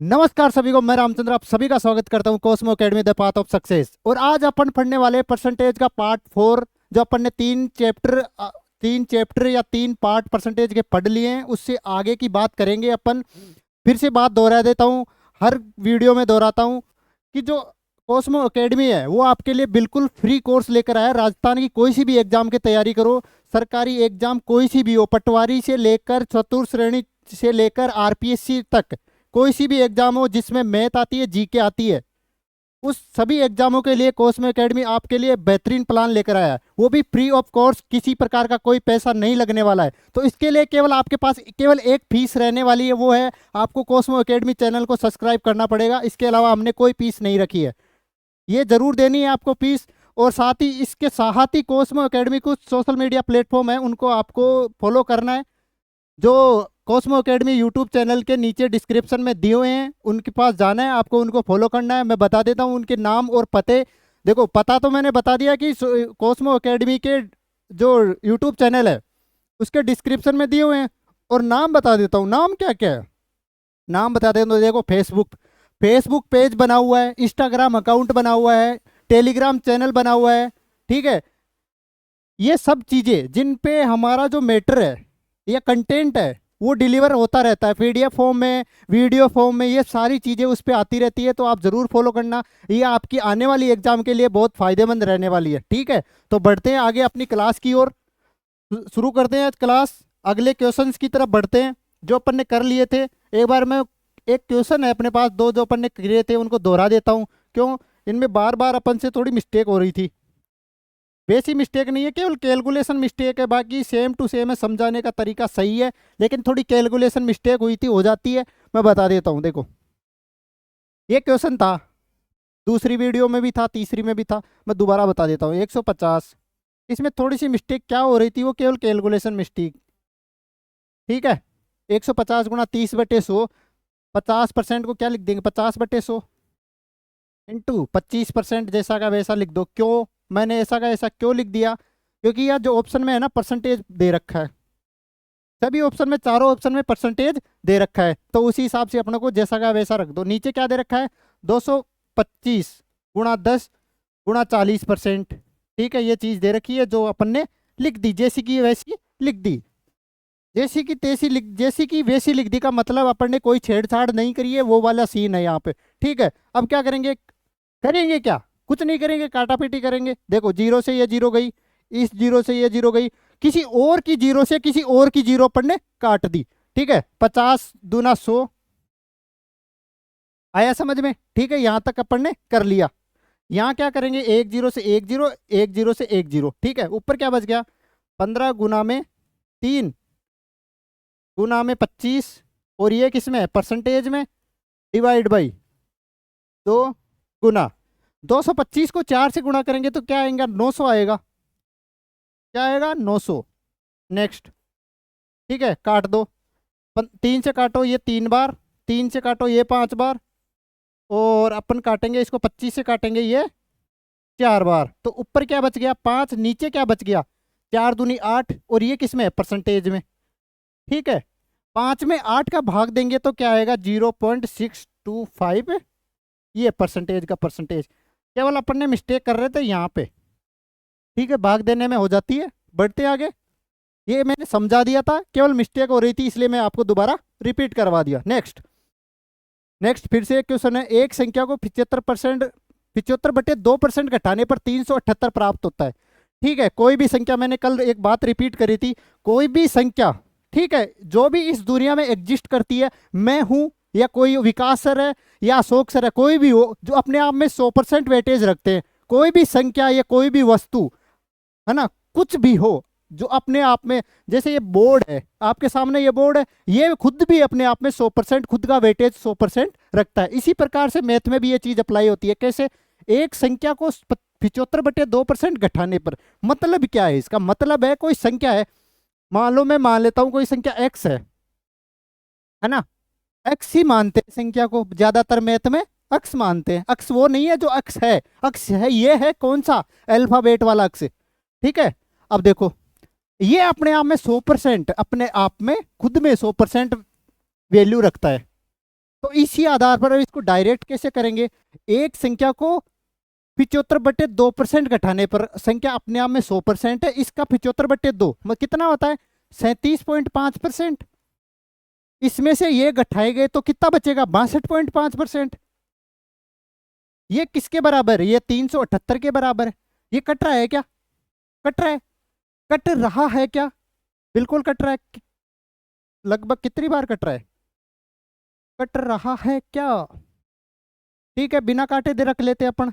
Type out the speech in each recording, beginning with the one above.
नमस्कार सभी को, मैं रामचंद्र आप सभी का स्वागत करता हूं Cosmo academy the path of success. और आज अपन पढ़ने वाले परसेंटेज का पार्ट 4। जो अपन ने तीन चैप्टर या 3 पार्ट परसेंटेज के पढ़ लिए हैं, उससे आगे की बात करेंगे अपन। फिर से बात दोहरा देता हूं, हर वीडियो में दोहराता हूं कि जो कोस्मो एकेडमी है वो आपके लिए बिल्कुल फ्री कोर्स लेकर आया है। राजस्थान की कोई सी भी एग्जाम की तैयारी करो, सरकारी एग्जाम कोई सी भी हो, पटवारी से लेकर चतुर्थ श्रेणी से लेकर आरपीएससी तक, कोई सी भी एग्जाम हो जिसमें मैथ आती है, जीके आती है, उस सभी एग्जामों के लिए कोस्मो एकेडमी आपके लिए बेहतरीन प्लान लेकर आया है। वो भी फ्री ऑफ कॉस्ट, किसी प्रकार का कोई पैसा नहीं लगने वाला है। तो इसके लिए केवल आपके पास केवल एक फीस रहने वाली है, वो है आपको कोस्मो एकेडमी चैनल को सब्सक्राइब करना पड़ेगा। इसके अलावा हमने कोई फीस नहीं रखी है, ये जरूर देनी है आपको फीस। और साथ ही इसके साथ ही कोस्मो एकेडमी कुछ सोशल मीडिया प्लेटफॉर्म है, उनको आपको फॉलो करना है। जो कॉस्मो एकेडमी यूट्यूब चैनल के नीचे डिस्क्रिप्शन में दिए हुए हैं, उनके पास जाना है, आपको उनको फॉलो करना है। मैं बता देता हूँ उनके नाम और पते। देखो, पता तो मैंने बता दिया कि कॉस्मो एकेडमी के जो यूट्यूब चैनल है उसके डिस्क्रिप्शन में दिए हुए हैं। और नाम बता देता हूँ, नाम क्या क्या है, नाम बता देता हूँ। देखो, फेसबुक फेसबुक पेज बना हुआ है, इंस्टाग्राम अकाउंट बना हुआ है, टेलीग्राम चैनल बना हुआ है। ठीक है, ये सब चीज़ें जिन पे हमारा जो मैटर है या कंटेंट है वो डिलीवर होता रहता है, पीडीएफ फॉर्म में, वीडियो फॉर्म में, ये सारी चीज़ें उस पर आती रहती है। तो आप ज़रूर फॉलो करना, ये आपकी आने वाली एग्जाम के लिए बहुत फ़ायदेमंद रहने वाली है। ठीक है, तो बढ़ते हैं आगे अपनी क्लास की ओर, शुरू करते हैं आज क्लास। अगले क्वेश्चंस की तरफ बढ़ते हैं जो अपन ने कर लिए थे। एक बार मैं, एक क्वेश्चन है अपने पास, दो जो अपन ने किए थे उनको दोहरा देता हूँ। क्यों, इनमें बार बार अपन से थोड़ी मिस्टेक हो रही थी। बेसी मिस्टेक नहीं है, केवल कैलकुलेशन मिस्टेक है, बाकी सेम टू सेम है, समझाने का तरीका सही है, लेकिन थोड़ी कैलकुलेशन मिस्टेक हुई थी, हो जाती है। मैं बता देता हूँ। देखो, ये क्वेश्चन था, दूसरी वीडियो में भी था, तीसरी में भी था, मैं दोबारा बता देता हूँ। 150, इसमें थोड़ी सी मिस्टेक क्या हो रही थी, वो केवल कैलकुलेशन मिस्टेक। ठीक है, 150 गुणा 30/100, 50% को क्या लिख देंगे, 50/100 इंटू 25%, जैसा का वैसा लिख दो। क्यों मैंने ऐसा का ऐसा क्यों लिख दिया, क्योंकि यार जो ऑप्शन में है ना परसेंटेज दे रखा है, सभी ऑप्शन में, चारों ऑप्शन में परसेंटेज दे रखा है, तो उसी हिसाब से अपने को जैसा का वैसा रख दो। नीचे क्या दे रखा है, 225 गुणा 10 गुणा 40%। ठीक है, ये चीज दे रखी है जो अपन ने लिख दी, जैसी की वैसी लिख दी, जैसी की तैसी लिख, जैसी की वैसी लिख दी का मतलब अपन ने कोई छेड़छाड़ नहीं करी है, वो वाला सीन है यहाँ पे। ठीक है, अब क्या करेंगे, करेंगे क्या, कुछ नहीं करेंगे, काटा पीटी करेंगे। देखो, जीरो से ये जीरो गई, इस जीरो से ये जीरो गई, किसी और की जीरो से किसी और की जीरो अपन ने काट दी। ठीक है, 50 दूना 100, आया समझ में। ठीक है, यहां तक अपन ने कर लिया। यहाँ क्या करेंगे, एक जीरो से एक जीरो, एक जीरो से एक जीरो। ठीक है, ऊपर क्या बच गया, 15 गुना में 3 गुना में 25, और ये किस में है, परसेंटेज में, डिवाइड बाई 2 गुना 225 को 4 से गुणा करेंगे तो क्या आएगा, 900 आएगा। क्या आएगा, 900। नेक्स्ट। ठीक है, काट दो, 3 से काटो ये 3 बार, 3 से काटो ये 5 बार, और अपन काटेंगे इसको 25 से काटेंगे ये 4 बार। तो ऊपर क्या बच गया, 5, नीचे क्या बच गया, 4 दूनी 8, और ये किस में है, परसेंटेज में। ठीक है, 5 में 8 का भाग देंगे तो क्या आएगा, 0.625, ये परसेंटेज का परसेंटेज। केवल अपन ने मिस्टेक कर रहे थे यहाँ पे। ठीक है, भाग देने में हो जाती है। बढ़ते आगे, ये मैंने समझा दिया था, केवल मिस्टेक हो रही थी इसलिए मैं आपको दोबारा रिपीट करवा दिया। नेक्स्ट। नेक्स्ट फिर से एक क्वेश्चन है, एक संख्या को 75/2% घटाने पर 378 प्राप्त होता है। ठीक है, कोई भी संख्या, मैंने कल एक बात रिपीट करी थी, कोई भी संख्या, ठीक है, जो भी इस दुनिया में एग्जिस्ट करती है, मैं हूं या कोई विकास सर है या अशोक सर है, कोई भी हो, जो अपने आप में 100% वेटेज रखते हैं, कोई भी संख्या या कोई भी वस्तु, है ना, कुछ भी हो जो अपने आप में, जैसे ये बोर्ड है आपके सामने, ये बोर्ड है, ये खुद भी अपने आप में 100%, खुद का वेटेज 100% रखता है। इसी प्रकार से मैथ में भी ये चीज अप्लाई होती है। कैसे, एक संख्या को 75/2% घटाने पर, मतलब क्या है इसका, मतलब है कोई संख्या है, मान लो मैं मान लेता हूं कोई संख्या एक्स है ना, एक्स ही मानते हैं संख्या को, ज्यादातर मैथ में अक्स मानते हैं। अक्स वो नहीं है जो अक्स है, अक्स है, ये है कौन सा, अल्फाबेट वाला अक्स। ठीक है, अब देखो, ये अपने आप में 100%, अपने आप में खुद में 100% वैल्यू रखता है। तो इसी आधार पर इसको डायरेक्ट कैसे करेंगे, एक संख्या को 75/2% घटाने पर संख्या अपने आप में 100% है, इसका 75/2 मतलब कितना होता है 37.5%। इसमें से ये घटाए गए तो कितना बचेगा 62.5%। ये किसके बराबर है, ये 378 के बराबर है। ये कट रहा है क्या, कट रहा है, कट रहा है क्या, बिल्कुल कट रहा है। लगभग कितनी बार कट रहा है, कट रहा है क्या। ठीक है, बिना काटे दे रख लेते अपन,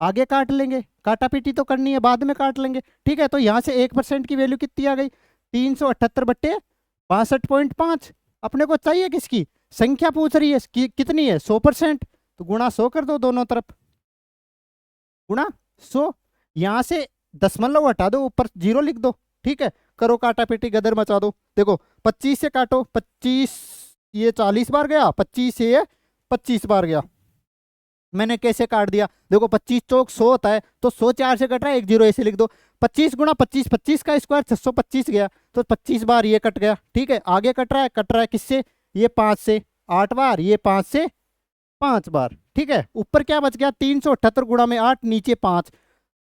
आगे काट लेंगे, काटा पीटी तो करनी है, बाद में काट लेंगे। ठीक है, तो यहाँ से 1% की वैल्यू कितनी आ गई 378/62.5। अपने को चाहिए किसकी संख्या पूछ रही है कितनी है 100%, तो गुणा 100 कर दो दोनों तरफ, गुणा 100। यहाँ से दशमलव हटा दो, ऊपर 0 लिख दो। ठीक है, करो काटा पीटी गदर मचा दो। देखो 25 से काटो, 25 ये 40 बार गया, 25 से ये 25 बार गया। मैंने कैसे काट दिया, देखो 25 चौक 100 होता है, तो 100 4 से कट रहा है, 1 0 ऐसे लिख दो। 25 गुणा 25, 25 का स्क्वायर 625 गया, तो 25 बार ये कट गया। ठीक है, आगे कट रहा है किससे, ये 5 से 8 बार, ये 5 से 5 बार। ठीक है, ऊपर क्या बच गया 378 गुणा में 8, नीचे 5।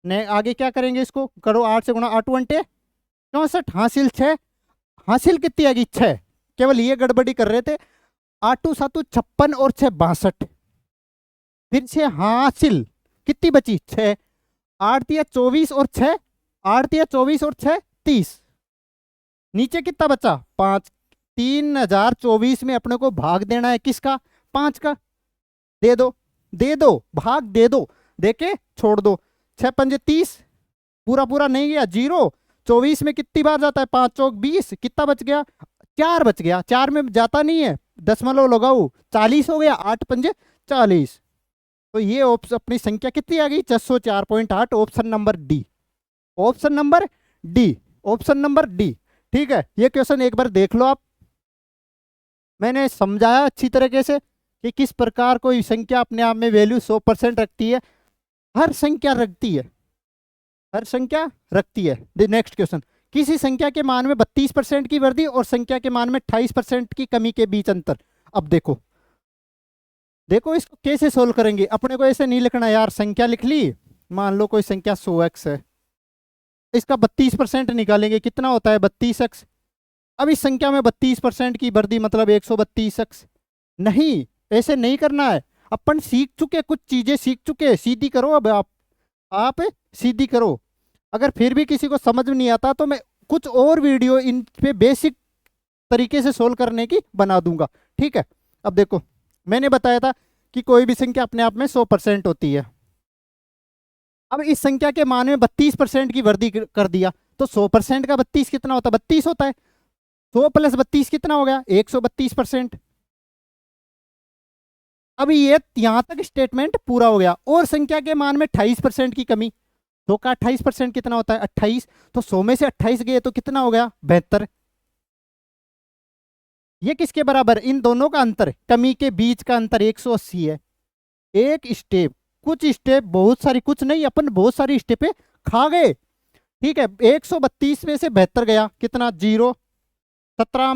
ने आगे क्या करेंगे, इसको करो 8 से गुणा, 8 × 64 हासिल 6, हासिल कितनी आ गई 6। केवल ये गड़बड़ी कर रहे थे, 8 × 7 56 और 6 62। फिर से हासिल कितनी बची 6, 8 × 24 और 6, 8 × 24 और 6 30। नीचे कितना बचा 5। 3024 में अपने को भाग देना है किसका 5 का, दे दो, दे दो, भाग दे दो, देके छोड़ दो। 6 × 5 = 30, पूरा पूरा नहीं गया 0। 24 में कितनी बार जाता है 5 चौक 20, कितना बच गया 4 बच गया, 4 में जाता नहीं है, दशमलव लगाओ 40 हो गया, 8 × 5 = 40। तो ये ऑप्शन अपनी संख्या कितनी आ गई 604.8, option number D, option number D, option number D. ठीक है, ये क्वेश्चन एक बार देख लो आप, मैंने समझाया अच्छी तरीके से कि किस प्रकार कोई संख्या अपने आप में वैल्यू 100% रखती है। हर संख्या रखती है, हर संख्या रखती है। नेक्स्ट क्वेश्चन, किसी संख्या के मान में 32% की वृद्धि और संख्या के मान में 28% की कमी के बीच अंतर। अब देखो, देखो इसको कैसे सोल्व करेंगे। अपने को ऐसे नहीं लिखना यार, संख्या लिख ली, मान लो कोई संख्या 100x है, इसका 32% निकालेंगे, कितना होता है 32x। अब इस संख्या में 32% की वृद्धि मतलब 132x। नहीं, ऐसे नहीं करना है, अपन सीख चुके, कुछ चीजें सीख चुके, सीधी करो। अब आप सीधी करो। अगर फिर भी किसी को समझ नहीं आता तो मैं कुछ और वीडियो इन पे बेसिक तरीके से सोल्व करने की बना दूंगा। ठीक है, अब देखो मैंने बताया था कि कोई भी संख्या अपने आप में 100% होती है। अब इस संख्या के मान में 32% की वृद्धि कर दिया, तो 100% का 32 कितना होता है 32 होता है। 100 + 32 कितना हो गया 132%। अब ये यहां तक स्टेटमेंट पूरा हो गया। और संख्या के मान में 28% की कमी, 100 का 28% कितना होता है 28, तो 100 में से 28 गए तो कितना हो गया 72। ये किसके बराबर, इन दोनों का अंतर, कमी के बीच का अंतर 180 है। एक स्टेप, कुछ स्टेप, बहुत सारी, कुछ नहीं, अपन बहुत सारी स्टेपे खा गए। ठीक है, 132 में से 72 गया, कितना 0। 13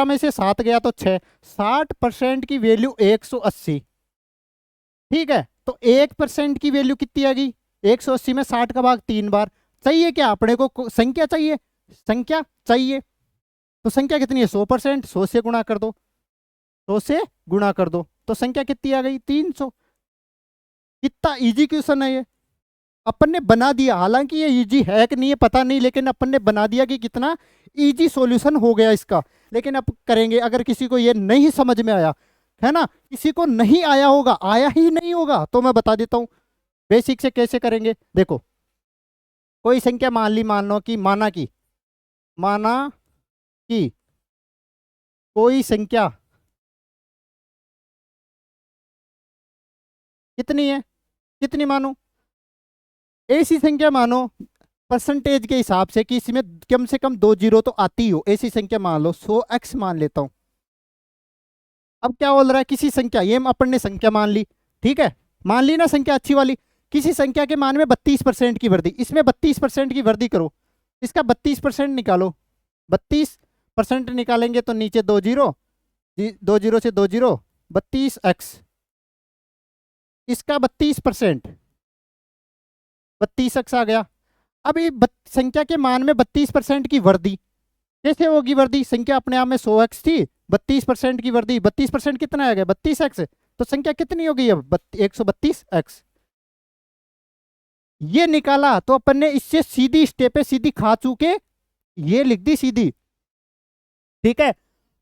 में से 7 गया तो 6, 60% की वैल्यू 180। ठीक है, तो 1% की वैल्यू कितनी आ गई 180 में 60 का भाग 3 बार। चाहिए क्या अपने को, संख्या चाहिए, संख्या चाहिए। तो संख्या कितनी है 100%, 100 से गुणा कर दो, 100 से गुणा कर दो, तो संख्या कितनी आ गई 300। कितना इजी क्वेश्चन है ये, अपन ने बना दिया। हालांकि ये इजी है कि नहीं है पता नहीं, लेकिन अपन ने बना दिया कि कितना इजी सॉल्यूशन हो गया इसका। लेकिन अब करेंगे, अगर किसी को ये नहीं समझ में आया है ना, किसी को नहीं आया होगा, आया ही नहीं होगा, तो मैं बता देता हूं बेसिक से कैसे करेंगे। देखो कोई संख्या मान लो कि माना कि कोई संख्या कितनी है, कितनी मानो, ऐसी संख्या मानो परसेंटेज के हिसाब से कि इसमें कम से कम 2 जीरो तो आती हो, ऐसी संख्या मान लो 100x मान लेता हूं। अब क्या बोल रहा है, किसी संख्या, ये अपन ने संख्या मान ली, ठीक है, मान ली ना संख्या अच्छी वाली, किसी संख्या के मान में 32% की वृद्धि, इसमें 32% की वृद्धि करो, इसका 32% निकालो। 32% निकालेंगे तो नीचे 2 जीरो, दो जीरो से दो जीरो, 32x, इसका 32%, 32x आ गया। अब ये संख्या के मान में 32% की वृद्धि कैसे होगी? वृद्धि संख्या अपने आप में 100x थी, 32% की वृद्धि, 32% कितना आ गया? 32x। तो संख्या कितनी होगी अब? 132x। ये निकाला तो अपन ने इससे सीधी स्टेप पे सीधी खा चुके, ये लिख दी सीधी। ठीक है,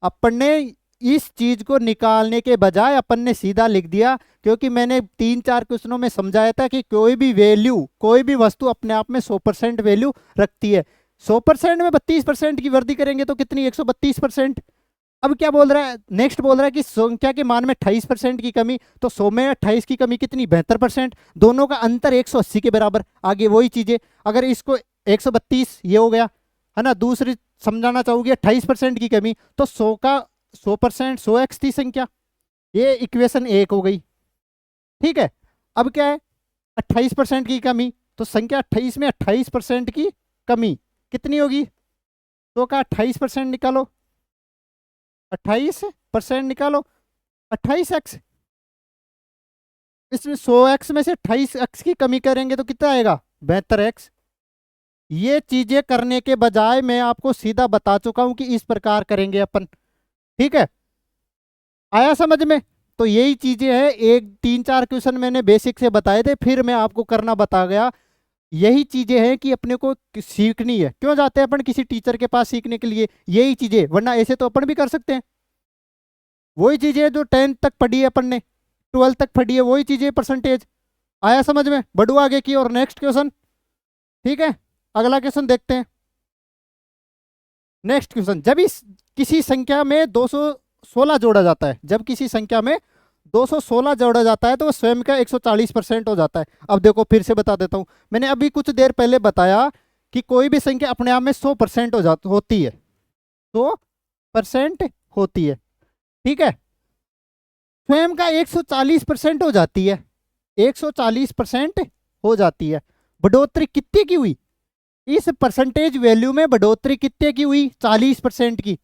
अपन ने इस चीज को निकालने के बजाय अपन ने सीधा लिख दिया, क्योंकि मैंने 3-4 क्वेश्चनों में समझाया था कि कोई भी वैल्यू, कोई भी वस्तु अपने आप में 100% वैल्यू रखती है। 100% में 32% की वृद्धि करेंगे तो कितनी? 132%। अब क्या बोल रहा है? नेक्स्ट बोल रहा है कि संख्या के मान में 28% की कमी, तो 100 में 28 की कमी कितनी? 72%। दोनों का अंतर 180 के बराबर। आगे वही चीजें, अगर इसको 132 ये हो गया है ना, दूसरी समझाना चाहूंगी 28% की कमी, तो 100 का 100%, 100x थी संख्या, ये इक्वेशन 1 हो गई। ठीक है, अब क्या है? 28% की कमी, तो संख्या 28 में 28% की कमी कितनी होगी? 100 का 28% निकालो, 28% निकालो, 28x। इसमें 100x में से 28x की कमी करेंगे तो कितना आएगा? 72x। ये चीजें करने के बजाय मैं आपको सीधा बता चुका हूं कि इस प्रकार करेंगे अपन। ठीक है, आया समझ में? तो यही चीजें हैं, एक 3-4 क्वेश्चन मैंने बेसिक से बताए थे, फिर मैं आपको करना बता गया। यही चीजें हैं कि अपने को सीखनी है। क्यों जाते हैं अपन किसी टीचर के पास सीखने के लिए? यही चीजें, वरना ऐसे तो अपन भी कर सकते हैं। वही चीजें जो 10th तक पढ़ी है अपन ने, 12th तक पढ़ी है, वही चीजें परसेंटेज। आया समझ में? बढ़ू आगे की और नेक्स्ट क्वेश्चन। ठीक है, अगला क्वेश्चन देखते हैं। नेक्स्ट क्वेश्चन, जब इस किसी संख्या में 216 जोड़ा जाता है, जब किसी संख्या में 216 जोड़ा जाता है तो वो स्वयं का 140% हो जाता है। अब देखो फिर से बता देता हूं, मैंने अभी कुछ देर पहले बताया कि कोई भी संख्या अपने आप में 100% होती है, 100% होती है। ठीक है, स्वयं का 140% हो जाती है, 140% हो जाती है। बढ़ोतरी कितनी की हुई? इस परसेंटेज वैल्यू में बढ़ोतरी कितने की हुई? 40% की,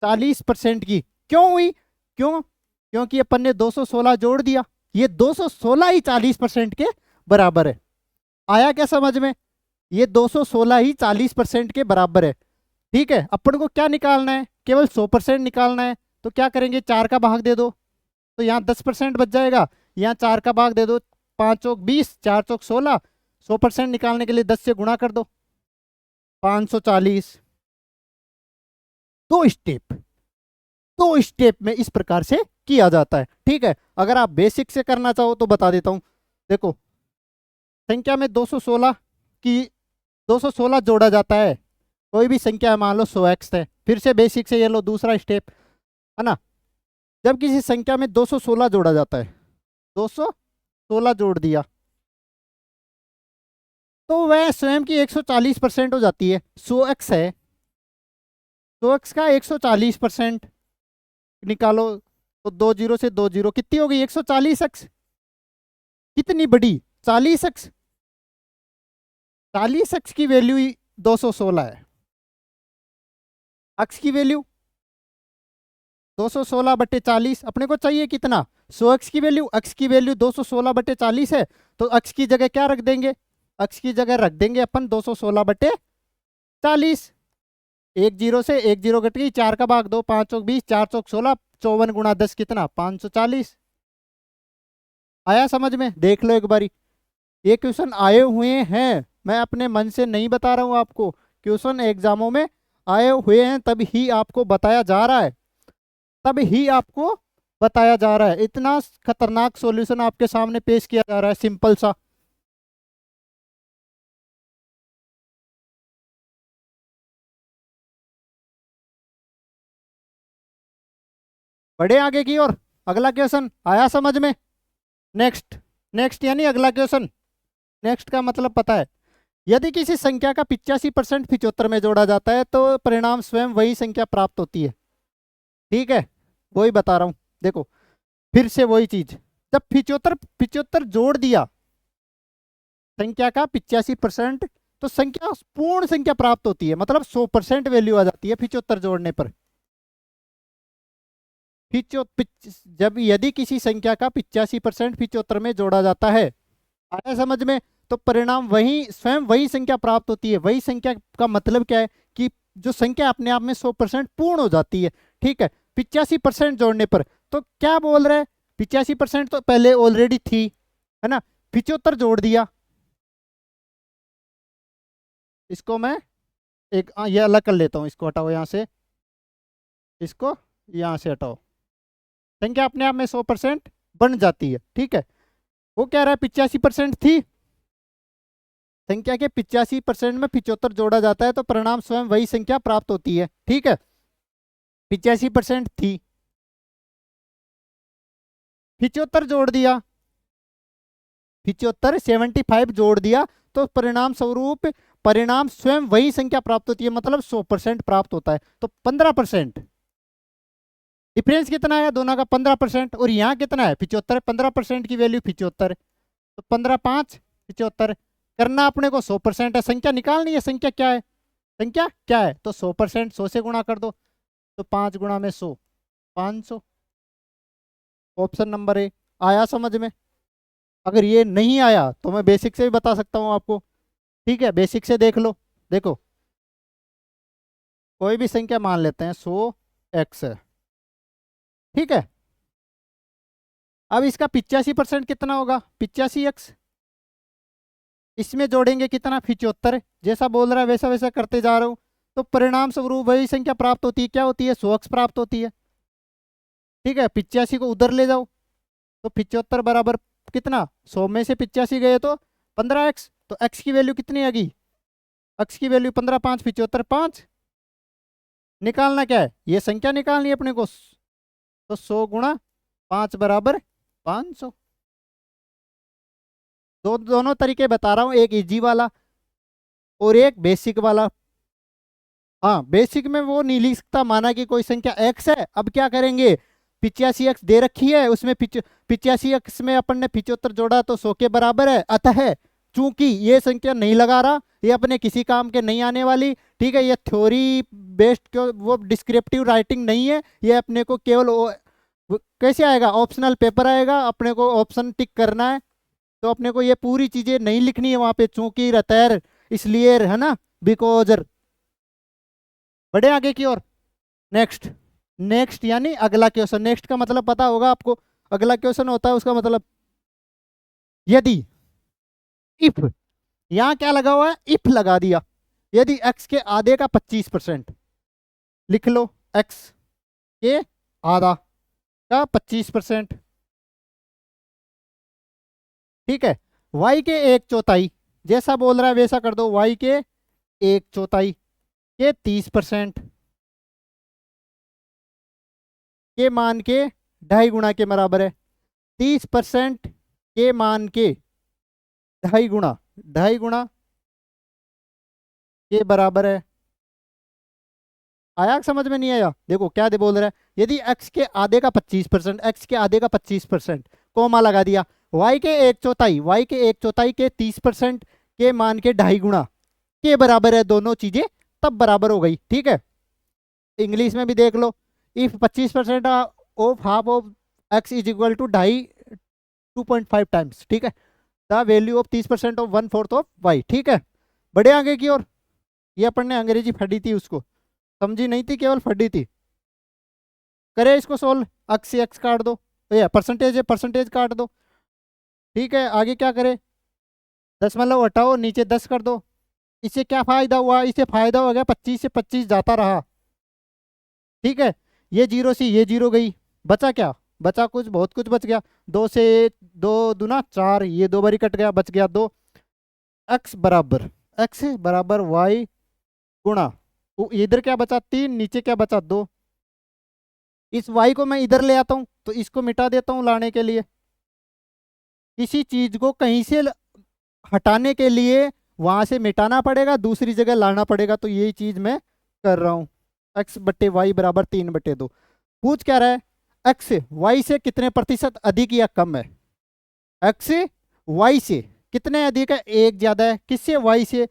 40% की। क्यों हुई? क्यों? क्योंकि अपन ने 216 जोड़ दिया, ये 216 ही 40% के बराबर है। आया क्या समझ में? ये 216 ही 40% के बराबर है। ठीक है, अपन को क्या निकालना है? केवल 100% निकालना है। तो क्या करेंगे? 4 का भाग दे दो, तो यहाँ 10% बच जाएगा। यहाँ 4 का भाग दे दो, 5 चौक 20, 4 चौक 16। 100% निकालने के लिए 10 से गुणा कर दो, 540। दो स्टेप, दो स्टेप में इस प्रकार से किया जाता है। ठीक है, अगर आप बेसिक से करना चाहो तो बता देता हूं। देखो, संख्या में 216 की 216 जोड़ा जाता है, कोई भी संख्या मान लो 100x है। फिर से बेसिक से ये लो दूसरा स्टेप, है ना। जब किसी संख्या में 216 जोड़ा जाता है, 216 जोड़ दिया, तो वह स्वयं की 140% हो जाती है। 100x है, 100x का 140% निकालो, तो 2 जीरो से 2 जीरो, कितनी हो गई? 140x। कितनी बड़ी? 40x। 40x की वैल्यू 216 है, x की वैल्यू 216/40। अपने को चाहिए कितना? 100x की वैल्यू। x की वैल्यू 216/40 है, तो x की जगह क्या रख देंगे? x की जगह रख देंगे अपन 216/40। एक जीरो से एक जीरो कट गई, 4 का भाग दो, 5 चौक 20, 4 चौक 16, 54 गुणा 10 कितना? 540। आया समझ में? देख लो एक बारी, ये क्वेश्चन आए हुए हैं, मैं अपने मन से नहीं बता रहा हूं आपको। क्वेश्चन एग्जामों में आए हुए हैं, तब ही आपको बताया जा रहा है, तब ही आपको बताया जा रहा है। इतना खतरनाक सॉल्यूशन आपके सामने पेश किया जा रहा है, सिंपल सा। बढ़े आगे की और, अगला क्वेश्चन आया समझ में? नेक्स्ट, नेक्स्ट यानी अगला क्वेश्चन। नेक्स्ट का मतलब पता है, यदि किसी संख्या का 85% 75 में जोड़ा जाता है तो परिणाम स्वयं वही संख्या प्राप्त होती है। ठीक है, वही बता रहा हूं। देखो फिर से वही चीज, जब 75 जोड़ दिया संख्या का 85%, तो संख्या पूर्ण संख्या प्राप्त होती है, मतलब 100% वैल्यू आ जाती है 75 जोड़ने पर। जब यदि किसी संख्या का 85% 75 में जोड़ा जाता है, आया समझ में, तो परिणाम वही स्वयं वही संख्या प्राप्त होती है। वही संख्या का मतलब क्या है कि जो संख्या अपने आप में 100% पूर्ण हो जाती है। ठीक है, 85% जोड़ने पर, तो क्या बोल रहे हैं, 85% तो पहले ऑलरेडी थी, है ना, 75 जोड़ दिया। इसको मैं ये अलग कर लेता हूं, इसको हटाओ यहां से, इसको यहां से हटाओ, संख्या अपने आप में 100% बन जाती है। ठीक है, वो कह रहा है 85% थी, संख्या के 85% में 75 जोड़ा जाता है तो परिणाम स्वयं वही संख्या प्राप्त होती है। ठीक है, 85% थी, 75 जोड़ दिया, 75 75 जोड़ दिया, तो परिणाम स्वरूप परिणाम स्वयं वही संख्या प्राप्त होती है, मतलब 100% प्राप्त होता है। तो 15%, डिफरेंस कितना है दोनों का, 15%, और यहाँ कितना है 75, 15% की वैल्यू 75, तो 15 5 75, करना अपने को 100% है, संख्या निकालनी है, संख्या क्या है, संख्या क्या है, तो 100%, 100 से गुणा कर दो, तो 5 गुणा में 100, 500, ऑप्शन नंबर ए। आया समझ में? अगर ये नहीं आया तो मैं बेसिक से भी बता सकता हूँ आपको। ठीक है, बेसिक से देख लो, देखो कोई भी संख्या मान लेते हैं 100x है, ठीक है, अब इसका 85% कितना होगा, 85x, इसमें जोड़ेंगे कितना 75, जैसा बोल रहा है वैसा वैसा करते जा रहा हूँ, तो परिणाम स्वरूप वही संख्या प्राप्त होती है, क्या होती है, 100x प्राप्त होती है। ठीक है, 85 को उधर ले जाओ, तो 75 बराबर कितना, 100 में से 85 गए तो 15x, तो x की वैल्यू कितनी आ गई, x की वैल्यू 15 5 75 5, निकालना क्या है, ये संख्या निकालनी है अपने को, तो 100 गुणा 5 बराबर 500। दोनों तरीके बता रहा हूँ, एक इजी वाला और एक बेसिक वाला। हाँ, बेसिक में वो नहीं लिख सकता, माना कि कोई संख्या x है, अब क्या करेंगे, 85x दे रखी है, उसमें 85x में अपन ने 75 जोड़ा तो 100 के बराबर है, अतः चूंकि ये संख्या नहीं लगा रहा, ये अपने किसी काम के नहीं आने वाली। ठीक है, ये थ्योरी बेस्ड वो डिस्क्रिप्टिव राइटिंग नहीं है, ये अपने को केवल कैसे आएगा, ऑप्शनल पेपर आएगा, अपने को ऑप्शन टिक करना है, तो अपने को ये पूरी चीजें नहीं लिखनी है वहां पे, चूंकि रतैर इसलिए, है ना, बिकॉज। बढ़े आगे की ओर, नेक्स्ट, नेक्स्ट यानी अगला क्वेश्चन, नेक्स्ट का मतलब पता होगा आपको, अगला क्वेश्चन होता है उसका मतलब, यदि इफ, यहां क्या लगा हुआ है, इफ लगा दिया, यदि x के आधे का 25%, लिख लो x के आधा का 25%, ठीक है, y के 1/4, जैसा बोल रहा है वैसा कर दो, y के 1/4 के 30% के मान के 2.5 गुना के बराबर है, 30% के मान के 2.5 गुना, 2.5 गुना के बराबर है। आया समझ में, नहीं आया, देखो क्या दे बोल रहा है, यदि x के आधे का 25%, x के आधे का 25%, कोमा लगा दिया, y के 1/4, y के 1/4 के 30% के मान के 2.5 गुना के बराबर है, दोनों चीजें तब बराबर हो गई। ठीक है, इंग्लिश में भी देख लो, if 25% of half of x is equal to 2.5 times, ठीक है, the value of 30% of 1/4 of y। ठीक है, बड़े आगे की ओर, ये अपन ने अंग्रेजी फटी थी, उसको समझी नहीं थी, केवल फटी थी। करे इसको सोल्व, x से x काट दो, ये परसेंटेज है, परसेंटेज काट दो। ठीक है, आगे क्या करे, दशमलव हटाओ, नीचे 10 कर दो, इससे क्या फायदा हुआ, इससे फायदा हो गया 25 से 25 जाता रहा। ठीक है, ये जीरो से ये जीरो गई, बचा क्या, बचा कुछ, बहुत कुछ बच गया, 2 से 2 दूना 4, ये 2 बारी कट गया, बच गया 2, x बराबर y गुणा, इधर क्या बचा 3, नीचे क्या बचा 2, इस y को मैं इधर ले आता हूं, तो इसको मिटा देता हूं लाने के लिए, किसी चीज को कहीं से हटाने के लिए वहां से मिटाना पड़ेगा, दूसरी जगह लाना पड़ेगा, तो यही चीज मैं कर रहा हूं, x बट्टे वाई बराबर 3/2। पूछ क्या रहा है, x y से कितने प्रतिशत अधिक या कम है, x y से कितने अधिक है, 1 ज्यादा है, किससे, y से,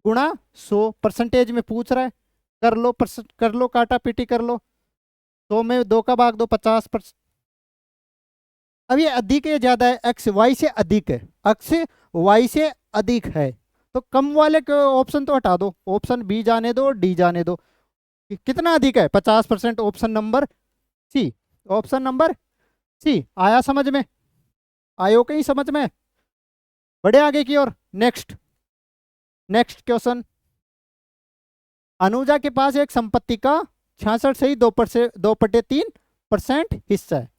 गुणा 100, परसेंटेज में पूछ रहा है, कर लो काटा पीटी कर लो, 100 में 2 का भाग दो, 50%। अब ये अधिक है ज्यादा है, एक्स वाई से अधिक है, एक्स वाई से अधिक है, तो कम वाले के ऑप्शन तो हटा दो, ऑप्शन बी जाने दो और डी जाने दो। कितना अधिक है? 50%, option number C. Option number C आया समझ में? आयो कहीं समझ में? बढ़े आगे की ओर। Next, next question. अनुजा के पास एक संपत्ति का 66 सही 2/3% हिस्सा है।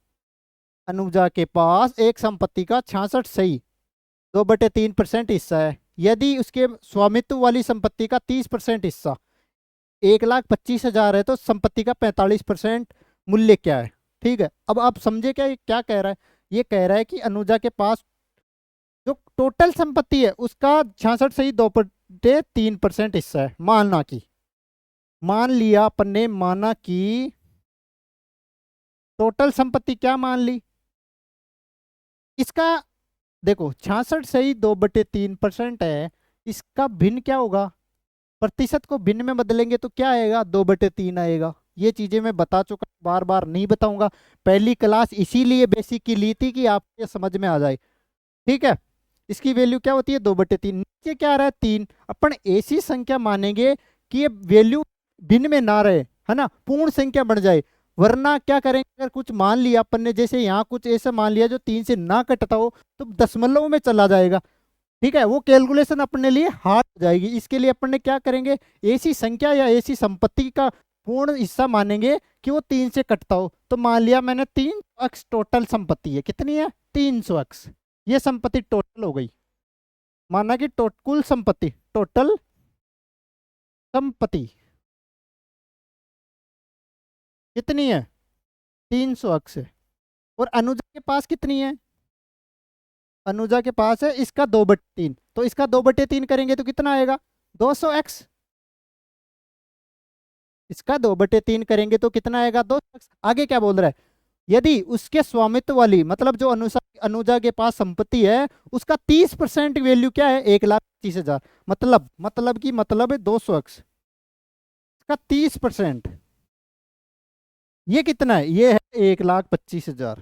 अनुजा के पास एक संपत्ति का 66 सही 2/3% हिस्सा है। यदि उसके स्वामित्व वाली संपत्ति का 30% हिस्सा 1,25,000 है, तो संपत्ति का 45% मूल्य क्या है? ठीक है, अब आप समझे क्या ये क्या कह रहा है? ये कह रहा है कि अनुजा के पास जो टोटल संपत्ति है उसका 66 सही 2/3% हिस्सा है। मानना कि, मान लिया अपन ने, माना कि टोटल संपत्ति क्या मान ली इसका, देखो 66 सही 2/3% है, इसका भिन्न क्या होगा? प्रतिशत को भिन्न में बदलेंगे तो क्या आएगा? 2/3 आएगा। ये चीजें मैं बता चुका, बार बार नहीं बताऊंगा। पहली क्लास इसीलिए बेसिक की ली थी कि आपके समझ में आ जाए। ठीक है, इसकी वैल्यू क्या होती है? 2/3। नीचे क्या आ रहा है? 3। अपन ऐसी संख्या मानेंगे कि ये वैल्यू भिन्न में ना रहे, है ना, पूर्ण संख्या बन जाए। वरना क्या करेंगे, अगर कुछ मान लिया अपन ने, जैसे यहाँ कुछ ऐसा मान लिया जो 3 से ना कटता हो, तो दशमलव में चला जाएगा। ठीक है, वो कैलकुलेशन अपने लिए हार्ड हो जाएगी। इसके लिए अपन ने क्या करेंगे, ऐसी संख्या या ऐसी संपत्ति का पूर्ण हिस्सा मानेंगे कि वो 3 से कटता हो। तो मान लिया मैंने 300 टोटल संपत्ति है, कितनी है? 300। ये संपत्ति टोटल हो गई। माना कि कुल संपत्ति, टोटल संपत्ति कितनी है? 300 है। और अनुजा के पास कितनी है? अनुजा के पास है इसका 2/3, तो इसका 2/3 करेंगे तो कितना आएगा? 200x। इसका 2/3 करेंगे तो कितना आएगा? 200x। आगे क्या बोल रहा है? यदि उसके स्वामित्व वाली, मतलब जो अनुजा के पास संपत्ति है, उसका 30% वैल्यू क्या है? 1,25,000। मतलब है 200x का 30%। ये कितना है? ये है 1,25,000।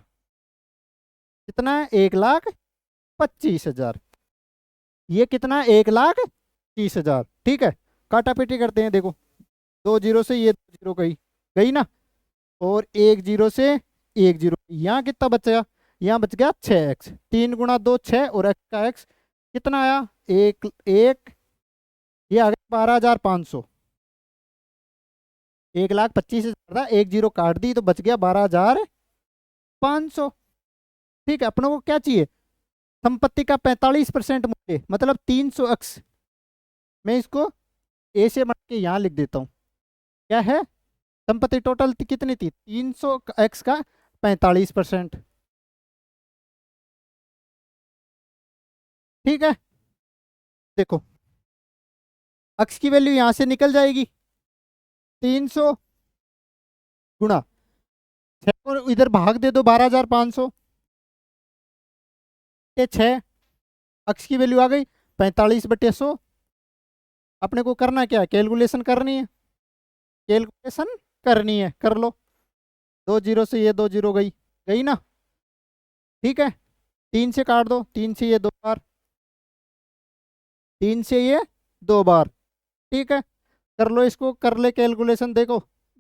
कितना है? 1,25,000। ये कितना है? 1,30,000। ठीक है, काटा पीटी करते हैं। देखो, 2 जीरो से ये 2 जीरो गई, गई ना, और 1 जीरो से 1 जीरो, यहाँ कितना बचा? यहाँ बच गया 6x। 3 गुणा 2 6, और x का x कितना आया? एक एक, ये आ गया 12,500। 1,25,000 था, 1 जीरो काट दी तो बच गया 12,500। ठीक है, अपनों को क्या चाहिए? संपत्ति का 45% मूल्य, मतलब 300x। मैं इसको ए से बना के यहाँ लिख देता हूँ। क्या है? संपत्ति टोटल कितनी थी? 300x का 45%। ठीक है, देखो x की वैल्यू यहां से निकल जाएगी, 300 गुणा 6, और इधर भाग दे दो 12,500 के 6। x की वैल्यू आ गई 45/100। अपने को करना क्या है? कैलकुलेशन करनी है, कैलकुलेशन करनी है, कर लो। 2 जीरो से ये 2 जीरो गई, गई ना। ठीक है, 3 से काट दो, 3 से ये 2 बार, 3 से ये 2 बार। ठीक है, कर लो इसको, कर ले कैलकुलेशन। देखो,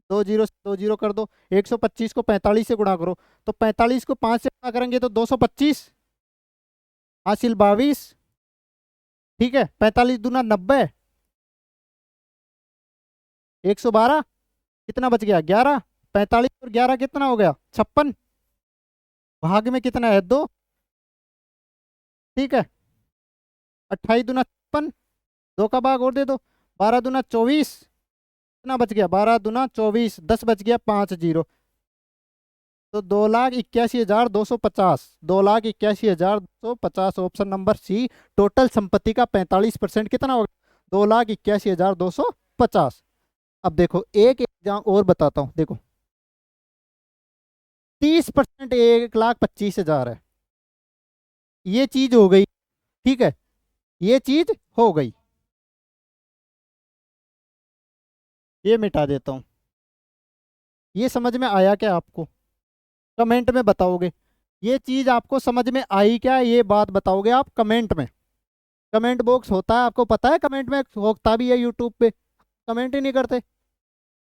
2 जीरो से 2 जीरो कर दो, 125 को 45 से गुणा करो, तो 45 को 5 से गुणा करेंगे तो 225 हासिल 22। ठीक है, 45 दूना 90, 112, कितना बच गया? 11। 45 और 11 कितना हो गया? 56। भाग में कितना है? 2। ठीक है, 28 दूना 56, 2 का भाग और दे दो, 12 दूना 24, कितना बच गया? 12 दूना 24, 10 बच गया, 5 जीरो, तो 2,81,250। 2,81,250, ऑप्शन नंबर सी। टोटल संपत्ति का 45% कितना होगा? 2,81,250। अब देखो एक एग्जाम और बताता हूँ। देखो 30% 1,25,000 है, ये चीज हो गई। ठीक है, ये चीज हो गई, ये मिटा देता हूँ। ये समझ में आया क्या आपको? कमेंट में बताओगे। ये चीज़ आपको समझ में आई क्या, ये बात बताओगे आप कमेंट में। कमेंट बॉक्स होता है, आपको पता है, कमेंट में होता भी है यूट्यूब पे, कमेंट ही नहीं करते।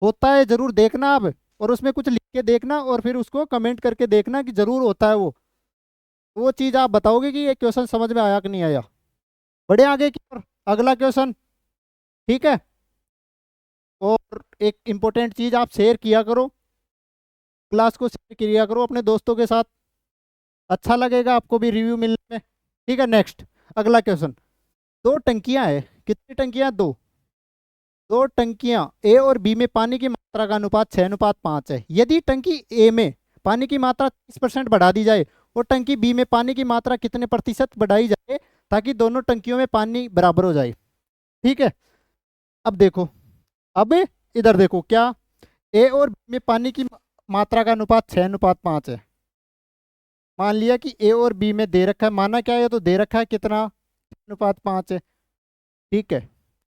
होता है, जरूर देखना आप, और उसमें कुछ लिख के देखना और फिर उसको कमेंट करके देखना कि जरूर होता है वो चीज़ आप बताओगे कि ये क्वेश्चन समझ में आया कि नहीं आया। बढ़े आगे की ओर, अगला क्वेश्चन। ठीक है। और एक इम्पोर्टेंट चीज़, आप शेयर किया करो, क्लास को शेयर किया करो अपने दोस्तों के साथ, अच्छा लगेगा आपको भी रिव्यू मिलने में। ठीक है, नेक्स्ट अगला क्वेश्चन। दो टंकियां है, कितनी टंकियां? दो। दो टंकियां ए और बी में पानी की मात्रा का अनुपात 6:5 है। यदि टंकी ए में पानी की मात्रा 30% बढ़ा दी जाए और टंकी बी में पानी की मात्रा कितने प्रतिशत बढ़ाई जाए ताकि दोनों टंकियों में पानी बराबर हो जाए। ठीक है। अब देखो, अब इधर देखो, क्या ए और बी में पानी की मात्रा का अनुपात 6:5 है। मान लिया कि ए और बी में दे रखा है, माना क्या है, तो दे रखा है कितना, 6:5 है। ठीक है।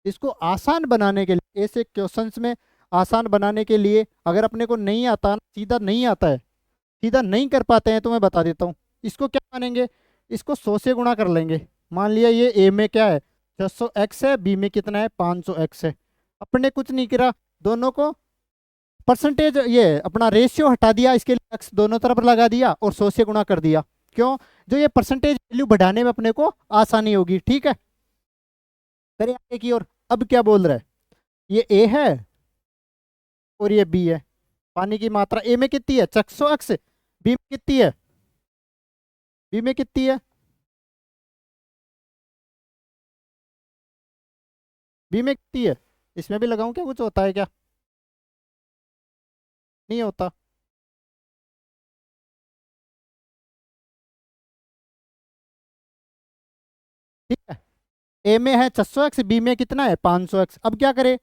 इसको आसान बनाने के लिए, ऐसे क्वेश्चंस में आसान बनाने के लिए, अगर अपने को नहीं आता, सीधा नहीं आता है, सीधा नहीं कर पाते हैं, तो मैं बता देता हूँ। इसको क्या मानेंगे, इसको 100 से गुणा कर लेंगे। मान लिया ये ए में क्या है, 600x है, बी में कितना है, 500x है। अपने कुछ नहीं करा, दोनों को परसेंटेज, ये अपना रेशियो हटा दिया, इसके लिए x दोनों तरफ लगा दिया और 100 से गुणा कर दिया। क्यों? जो ये परसेंटेज वैल्यू बढ़ाने में अपने को आसानी होगी। ठीक है, करिए आगे की ओर। अब क्या बोल रहा है, ये ए है और ये बी है। पानी की मात्रा ए में कितनी है, 600x, बी में कितनी है, बी में कितनी है, बी में कितनी है? इसमें भी लगाऊं क्या, कुछ होता है क्या? नहीं होता। ठीक है, ए में है 600x, बी में कितना है, 500x। अब क्या करे,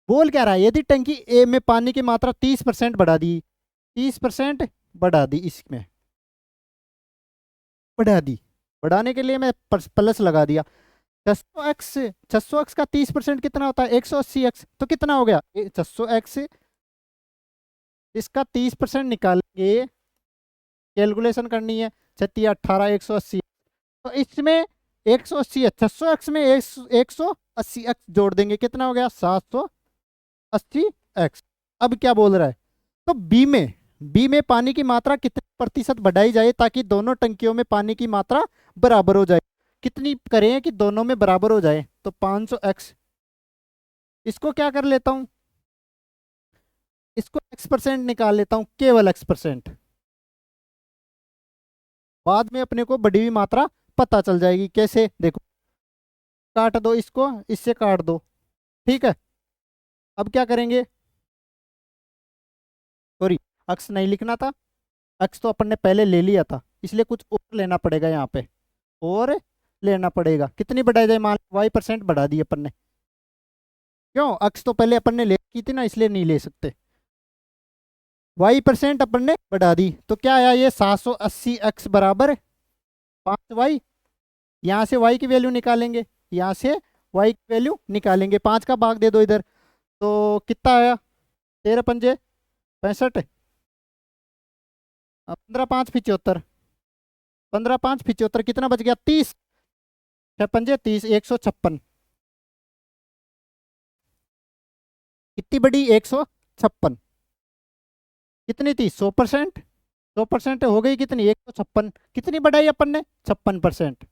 बोल क्या रहा है, यदि टंकी ए में पानी की मात्रा 30% बढ़ा दी, 30% बढ़ा दी, इसमें बढ़ा दी, बढ़ाने के लिए मैं प्लस लगा दिया। 600x, 600x का 30% कितना होता है, 180x। तो कितना हो गया, 600x, इसका 30% निकालेंगे, कैलकुलेशन करनी है, 36, 18, 180। तो इसमें 180 है, 600x में 180x जोड़ देंगे, कितना हो गया, 780x। अब क्या बोल रहा है, तो बी में पानी की मात्रा कितने प्रतिशत बढ़ाई जाए ताकि दोनों टंकियों में पानी की मात्रा बराबर हो जाए। कितनी करें कि दोनों में बराबर हो जाए, तो 500x। इसको क्या कर लेता हूं, इसको x% निकाल लेता हूं, केवल x%। बाद में अपने को बढ़ी हुई मात्रा पता चल जाएगी। कैसे, देखो, काट दो इसको, इससे काट दो। ठीक है। अब क्या करेंगे, सॉरी, अक्स नहीं लिखना था, अक्स तो अपन ने पहले ले लिया था, इसलिए कुछ और लेना पड़ेगा यहाँ पे, और लेना पड़ेगा। कितनी बढ़ाई जाए, मान y% बढ़ा दी अपन ने। क्यों, अक्स तो पहले अपन ने ले की थी ना, इसलिए नहीं ले सकते। y% अपन ने बढ़ा दी, तो क्या आया, ये 780x बराबर 5y। यहाँ से y की वैल्यू निकालेंगे, यहाँ से y की वैल्यू निकालेंगे, 5 का भाग दे दो इधर, तो कितना आया, 13×5 = 65, 15×5 = 75, 15×5 = 75, कितना बच गया, 30, 6×5 = 30, 156। कितनी बड़ी, 156। कितनी थी, 100%, 100% हो गई, कितनी, 156। कितनी बढ़ाई अपन ने, 56%।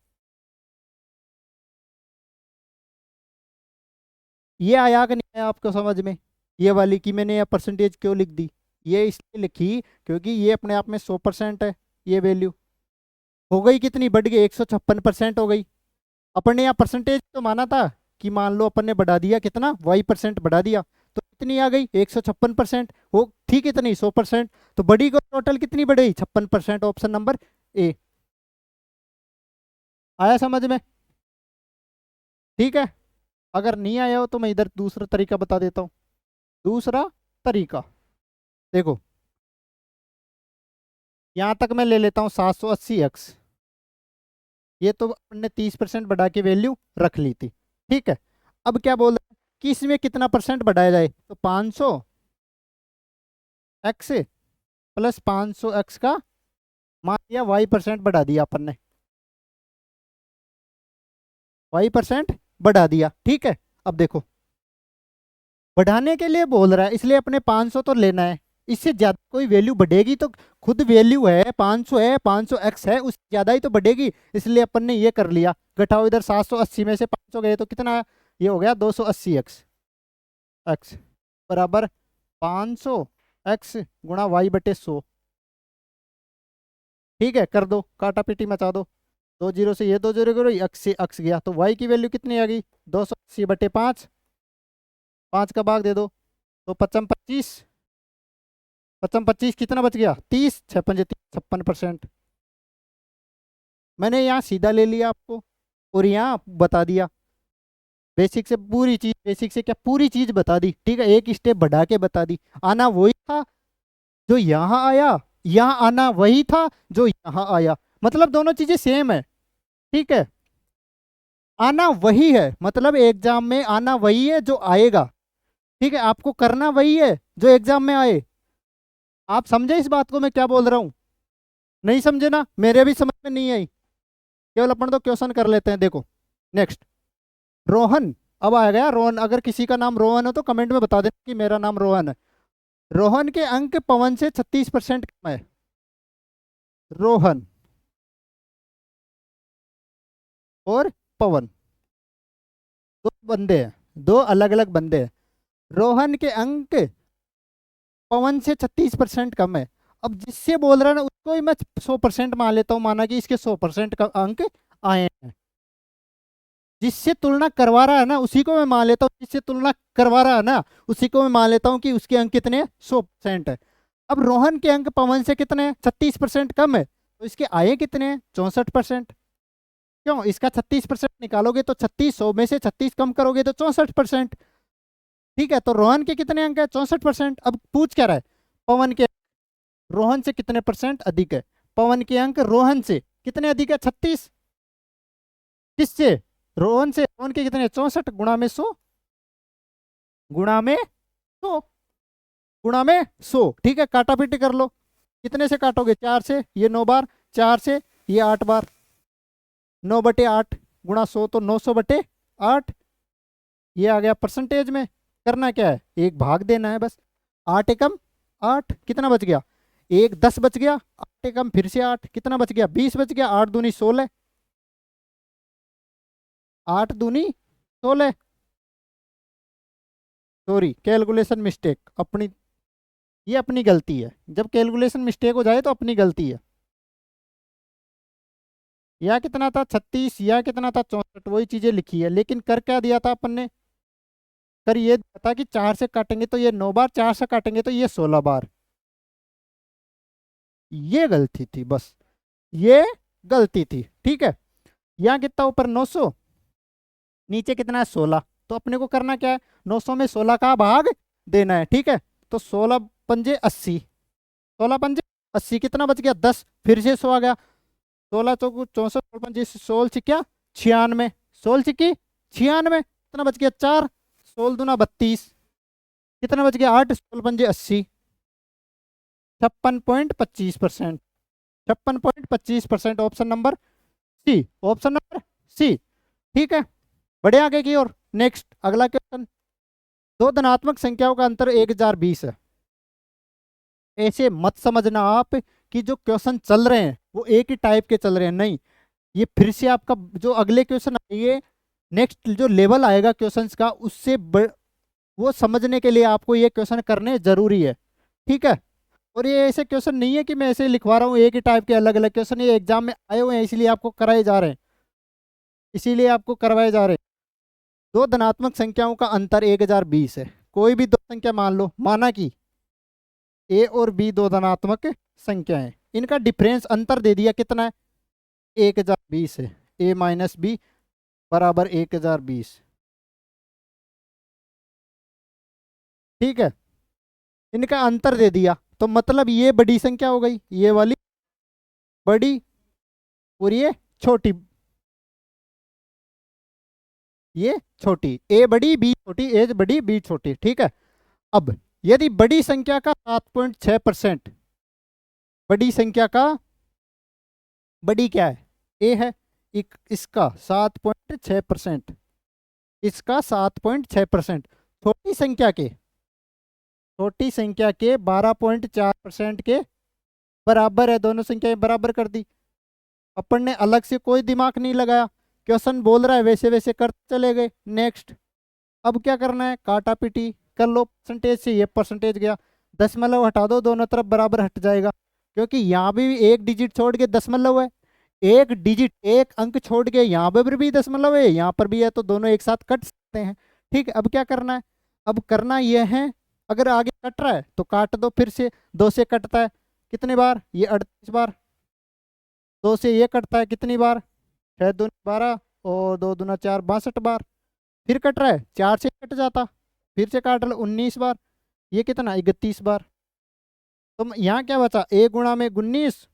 ये आया कि नहीं आया आपको समझ में, ये वाली की मैंने यह परसेंटेज क्यों लिख दी, ये इसलिए लिखी क्योंकि ये अपने आप में 100% है। ये वैल्यू हो गई कितनी, बढ़ गई, 156% हो गई। अपन ने यहाँ परसेंटेज तो माना था कि मान लो अपन ने बढ़ा दिया, कितना, y% बढ़ा दिया, तो कितनी आ गई, 156%। वो थी कितनी, 100%। तो बड़ी को टोटल कितनी बढ़ी, 56%। Option number A. आया समझ में? ठीक है। अगर नहीं आया हो तो मैं इधर दूसरा तरीका बता देता हूँ। दूसरा तरीका, देखो, यहाँ तक मैं ले लेता हूँ 780x। ये तो हमने 30% बढ़ा के वैल्यू रख ली थी। ठीक है। अब क्या बोल रहे हैं कि इसमें कितना परसेंट बढ़ाया जाए, तो 500 एक्स प्लस 500 x का मान लिया y% बढ़ा दिया अपन ने, y% बढ़ा दिया, ठीक है। अब देखो बढ़ाने के लिए बोल रहा है, इसलिए अपने 500 तो लेना है, इससे ज्यादा कोई वैल्यू बढ़ेगी तो खुद वैल्यू है 500 है, 500x है, उससे ज्यादा ही तो बढ़ेगी, इसलिए अपन ने ये कर लिया। घटाओ इधर, 780 में से 500 गए तो कितना, ये हो गया 280x, x बराबर 500x गुणा y/100, ठीक है। कर दो, काटा पीटी मचा दो, 2 जीरो से ये 2 जीरो करो, x से x गया तो y की वैल्यू कितनी आ गई, 280/5, 5 का भाग दे दो तो 55 25, 55 25 कितना बच गया 30, 6 5 56%। मैंने यहाँ सीधा ले लिया आपको और यहाँ बता दिया, बेसिक से पूरी चीज, बेसिक से क्या पूरी चीज बता दी, ठीक है। एक स्टेप बढ़ा के बता दी, आना वही था जो यहाँ आया, यहाँ आना वही था जो यहाँ आया, मतलब दोनों चीजें सेम है, ठीक है। आना वही है मतलब एग्जाम में आना वही है जो आएगा, ठीक है। आपको करना वही है जो एग्जाम में आए। आप समझे इस बात को मैं क्या बोल रहा हूँ, नहीं समझे ना, मेरे भी समझ में नहीं आई, केवल अपन तो क्वेश्चन कर लेते हैं। देखो नेक्स्ट, रोहन, अब आ गया रोहन, अगर किसी का नाम रोहन हो तो कमेंट में बता देना कि मेरा नाम रोहन है। रोहन के अंक पवन से 36% कम है। रोहन और पवन दो बंदे हैं, दो अलग अलग बंदे हैं। रोहन के अंक पवन से 36% कम है। अब जिससे बोल रहा है ना उसको ही मैं 100% मान लेता हूँ, माना कि इसके 100% का अंक आए हैं। जिससे तुलना करवा रहा है ना उसी को मैं मान लेता हूँ, जिससे तुलना करवा रहा है ना उसी को मैं मान लेता हूँ कि उसके अंक कितने 100% है। अब रोहन के अंक पवन से कितने हैं, 36% कम है, तो इसके आए कितने हैं 64%। क्यों, इसका 36% निकालोगे तो 36, 100 में से 36 कम करोगे तो 64%, ठीक है। तो रोहन के कितने अंक है 64%। अब पूछ क्या रहा है, पवन के रोहन से कितने परसेंट अधिक है, पवन के अंक रोहन से कितने अधिक है 36, किससे, रोहन से। रोहन के कितने 64 गुणा में 100, गुणा में 100, गुणा में 100, ठीक है। काटा पीटी कर लो, कितने से काटोगे 4 से, ये 9 बार, 4 से ये 8 बार, 9/8 गुणा 100 तो 900/8, ये आ गया परसेंटेज में। करना क्या है, एक भाग देना है बस, 8 एकम 8, कितना बच गया, एक 10 बच गया, 8 एकम फिर से 8, कितना बच गया 20 बच गया, 8 दूनी 16, 8 दूनी 16, सॉरी कैलकुलेशन मिस्टेक अपनी, ये अपनी गलती है, जब कैलकुलेशन मिस्टेक हो जाए तो अपनी गलती है। यह कितना था 36, यह कितना था 64, वही चीजें लिखी है, लेकिन कर क्या दिया था अपन ने, कर ये दिया था कि 4 से काटेंगे तो ये 9 बार, 4 से काटेंगे तो ये 16 बार, ये गलती थी बस, ये गलती थी, ठीक है। यहाँ कितना ऊपर 900, नीचे कितना है 16, तो अपने को करना क्या है 900 में 16 का भाग देना है, ठीक है। तो 16 पंजे 80, 16 पंजे 80, कितना बच गया 10, फिर से 100 आ गया, 16 चौको 64, पंजे 16 छिक्या 96, 16 छिक्की 96, कितना बच गया 4, 16 दूना 32, कितना बच गया 8, 16 पंजे 80, 56.25%, 56.25%, option number C, option number C, ठीक है। बढ़े आगे की ओर, नेक्स्ट अगला क्वेश्चन, दो धनात्मक संख्याओं का अंतर 1020 है। ऐसे मत समझना आप कि जो क्वेश्चन चल रहे हैं वो एक ही टाइप के चल रहे हैं, नहीं, ये फिर से आपका जो अगले क्वेश्चन आएंगे, नेक्स्ट जो लेवल आएगा क्वेश्चंस का उससे वो समझने के लिए आपको ये क्वेश्चन करने जरूरी है, ठीक है। और ये ऐसे क्वेश्चन नहीं है कि मैं ऐसे लिखवा रहा हूँ एक ही टाइप के अलग अलग क्वेश्चन, ये एग्जाम में आए हुए हैं इसलिए आपको कराए जा रहे हैं, इसीलिए आपको करवाए जा रहे हैं। दो धनात्मक संख्याओं का अंतर 1020 है, कोई भी दो संख्या मान लो, माना कि ए और बी दो धनात्मक संख्या है, इनका डिफरेंस अंतर दे दिया कितना है 1020 है, ए माइनस बी बराबर 1020, ठीक है। इनका अंतर दे दिया तो मतलब ये बड़ी संख्या हो गई, ये वाली बड़ी और ये छोटी, ए बड़ी बी छोटी, ए बड़ी बी छोटी, ठीक है। अब यदि बड़ी संख्या का 7.6%, बड़ी संख्या का, बड़ी क्या है, ए है, इसका 7.6%, इसका 7.6%, छोटी संख्या के, छोटी संख्या के 12.4% के बराबर है। दोनों संख्याएं बराबर कर दी। अपन ने अलग से कोई दिमाग नहीं लगाया, क्वेश्चन बोल रहा है वैसे वैसे करते चले गए। नेक्स्ट, अब क्या करना है, काटा पीटी कर लो। परसेंटेज से ये परसेंटेज गया, दशमलव हटा दो, दोनों तरफ बराबर हट जाएगा, क्योंकि यहाँ भी एक डिजिट छोड़ के दशमलव है, एक डिजिट एक अंक छोड़ के यहाँ पर भी दशमलव है, यहाँ पर भी है, तो दोनों एक साथ कट सकते हैं। ठीक है, अब क्या करना है, अब करना यह है, अगर आगे कट रहा है तो काट दो, फिर से 2 से कटता है कितने बार, ये 38 बार। 2 से ये कटता है कितनी बार, 6 दूनी 12 और 2 दूना 4, 62 बार। फिर कट रहा है, 4 से कट जाता, फिर से काट लो 19 बार, ये कितना 31 बार। तो यहाँ क्या बचा, a गुणा में 19,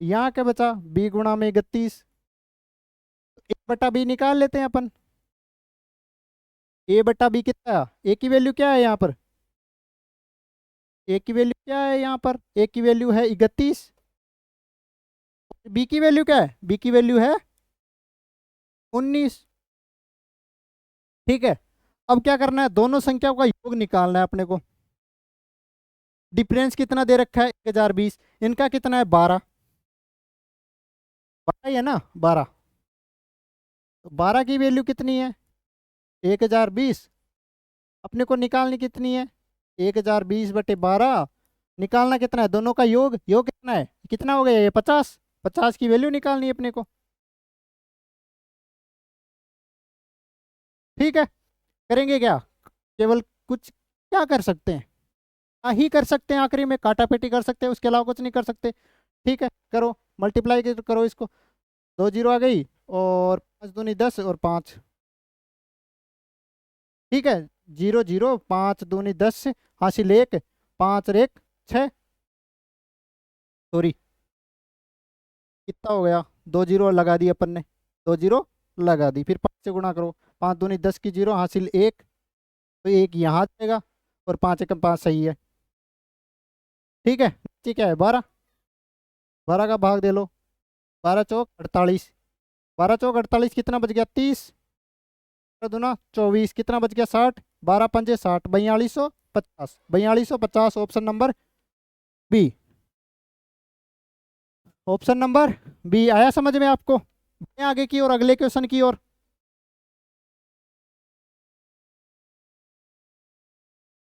यहाँ क्या बचा b गुणा में 31। a बटा b निकाल लेते हैं अपन। a बटा b कितना है, a की वैल्यू क्या है यहाँ पर, a की वैल्यू क्या है यहाँ पर, a की वैल्यू है 31, b की वैल्यू क्या है, b की वैल्यू है 19। ठीक है, अब क्या करना है, दोनों संख्याओं का योग निकालना है अपने को। डिफरेंस कितना दे रखा है 1020, इनका कितना है 12, 12 है ना 12, तो 12 की वैल्यू कितनी है 1020, अपने को निकालनी कितनी है 1020 बटे 12, निकालना कितना है, दोनों का योग, योग कितना है, कितना हो गया ये 50, 50 की वैल्यू निकालनी है अपने को। ठीक है, करेंगे क्या, केवल कुछ क्या कर सकते हैं, हाँ ही कर सकते हैं, आखिरी में काटा पेटी कर सकते हैं, उसके अलावा कुछ नहीं कर सकते। ठीक है, करो मल्टीप्लाई करो इसको, 2 जीरो आ गई और 5 दूनी 10 और 5। ठीक है, 0 0, 5 दूनी 10, हासिल 1, 5 और 1 6, सॉरी कितना हो गया, 2 जीरो लगा दी अपन ने, 2 जीरो लगा दी, फिर 5 से गुणा करो, 5 दूनी 10 की 0, हासिल 1, तो 1 यहाँ जाएगा और 5 एकम 5 सही है। ठीक है, नीचे क्या है 12, 12 का भाग दे लो, 12 चौक 48, 12 चौक 48 कितना बच गया 30, दूना 24 कितना बच गया 60, 12 पंजे 60, 4250, 4250 option number B, option number B आया समझ में आपको। आगे की और अगले क्वेश्चन की ओर,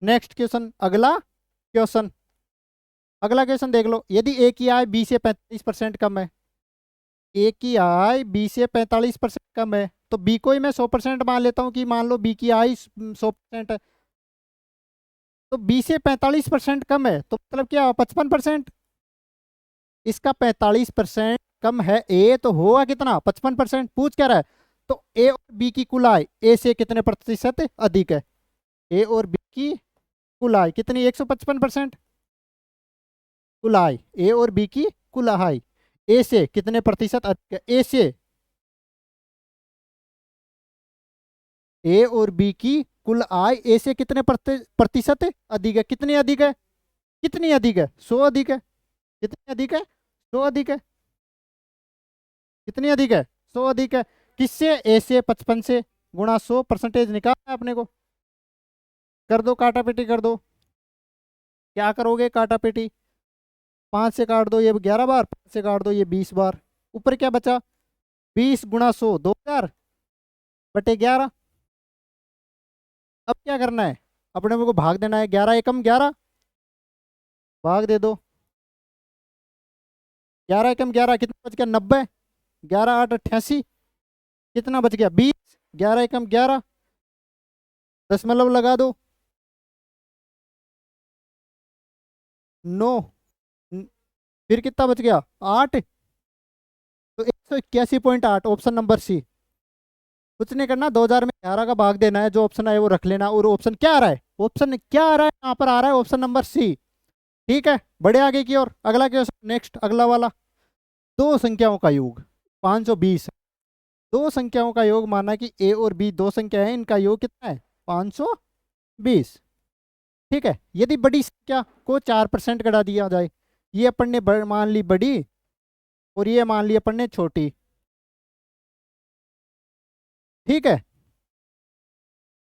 नेक्स्ट क्वेश्चन, अगला क्वेश्चन, अगला क्वेश्चन देख लो, यदि ए की आय बी से 45% कम है, ए की आय बी से 45% कम है, तो बी को ही मैं 100% मान लेता हूँ कि मान लो बी की आय 100% है, तो बी से 45% कम है, तो मतलब क्या 55%, इसका 45% कम है, ए तो होगा कितना 55%, पूछ क्या रहा है, तो ए और बी की कुल आय ए से कितने प्रतिशत अधिक है, ए और बी की कुल आय कितनी 155%, कुल आय ए और बी की कुल आय ए से कितने प्रतिशत अधिक है, ए से, ए और बी की कुल आय ए से कितने प्रतिशत अधिक है, कितनी अधिक है, कितनी अधिक है 100 अधिक है, कितनी अधिक है 100 अधिक है, कितनी अधिक है 100 अधिक है, किससे, ए से 55 से गुणा 100, परसेंटेज निकालना है अपने को। कर दो काटा पेटी कर दो, क्या करोगे काटा पेटी, 5 से काट दो ये 11 बार, 5 से काट दो ये 20 बार, ऊपर क्या बचा 20 गुणा 100 2000 बटे 11। अब क्या करना है, अपने को भाग देना है, 11 एकम 11, भाग दे दो, 11 एकम 11 कितना बच गया 90, 11 8 88, कितना बच गया 20, 11 एकम 11, दशमलव लगा दो 9, फिर कितना बच गया 8, तो 181.8 ऑप्शन नंबर सी। कुछ नहीं करना, 2000 में 11 का भाग देना है, जो ऑप्शन है वो रख लेना, और ऑप्शन क्या आ रहा है, ऑप्शन क्या आ रहा है यहाँ पर आ रहा है ऑप्शन नंबर सी। ठीक है, बड़े आगे की ओर, अगला क्वेश्चन, नेक्स्ट अगला वाला, दो संख्याओं का योग 520, दो संख्याओं का योग, माना कि ए और बी दो संख्या है, इनका योग कितना है 520, ठीक है। यदि बड़ी संख्या को 4% घटा दिया जाए, ये अपन ने मान ली बड़ी और ये मान ली अपन ने छोटी। ठीक है।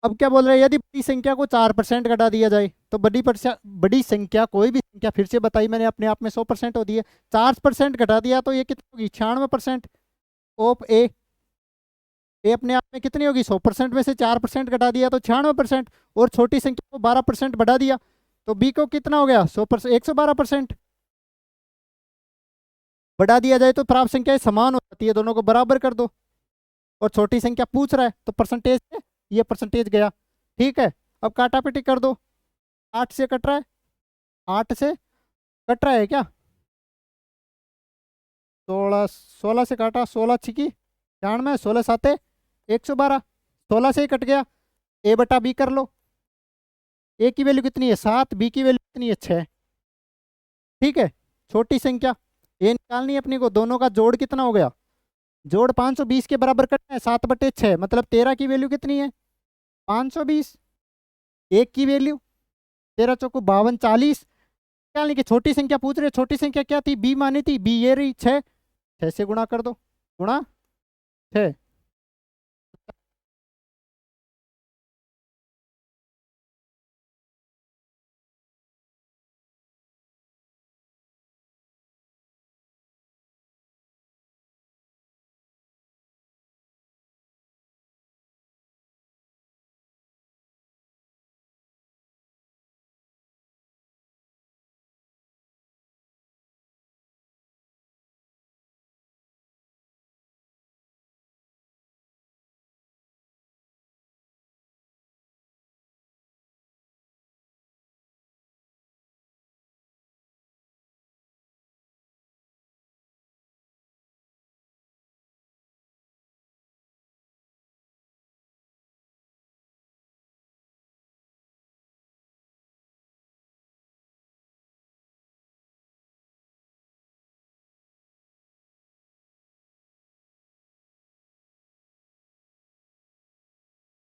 अब क्या बोल रहे हैं, यदि बड़ी संख्या को 4% घटा दिया जाए तो बड़ी संख्या, कोई भी संख्या, फिर से बताई मैंने, अपने आप में 100% होती है। 4% घटा दिया तो ये कितनी होगी, 96%। ऑफ ए अपने आप में कितनी होगी, 100% में से 4% घटा दिया तो 96%। और छोटी संख्या को 12% बढ़ा दिया तो बी को कितना हो गया, 100%, 112%। बढ़ा दिया जाए तो प्राप्त संख्याएं समान हो जाती है, दोनों को बराबर कर दो। और छोटी संख्या पूछ रहा है तो परसेंटेज है, ये परसेंटेज गया। ठीक है। अब काटा पीटी कर दो। 8 से कट रहा है, 8 से कट रहा है क्या, 16, 16 से काटा, 16 छिकी 96, 16 साते 112, 16 से ही कट गया। ए बटा बी कर लो। ए की वैल्यू कितनी है 7, बी की वैल्यू कितनी है 6। ठीक है। छोटी संख्या ए निकालनी है अपने को, दोनों का जोड़ कितना हो गया, जोड़ 520 के बराबर करना है, 7/6 मतलब 13 की वैल्यू कितनी है 520। एक की वैल्यू 13 चौको 52, 40 निकालने की। छोटी संख्या पूछ रहे, छोटी संख्या क्या थी, बी मानी थी, बी ये रही 6, 6 से गुणा कर दो, गुणा 6।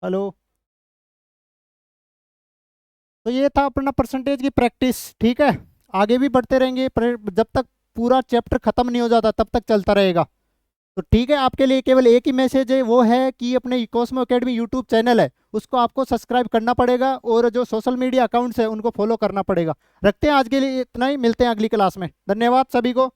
हेलो। तो ये था अपना परसेंटेज की प्रैक्टिस। ठीक है। आगे भी बढ़ते रहेंगे, पर जब तक पूरा चैप्टर खत्म नहीं हो जाता तब तक चलता रहेगा। तो ठीक है, आपके लिए केवल एक ही मैसेज है, वो है कि अपने कॉस्मो एकेडमी यूट्यूब चैनल है उसको आपको सब्सक्राइब करना पड़ेगा, और जो सोशल मीडिया अकाउंट्स है उनको फॉलो करना पड़ेगा। रखते हैं आज के लिए इतना ही, मिलते हैं अगली क्लास में। धन्यवाद सभी को।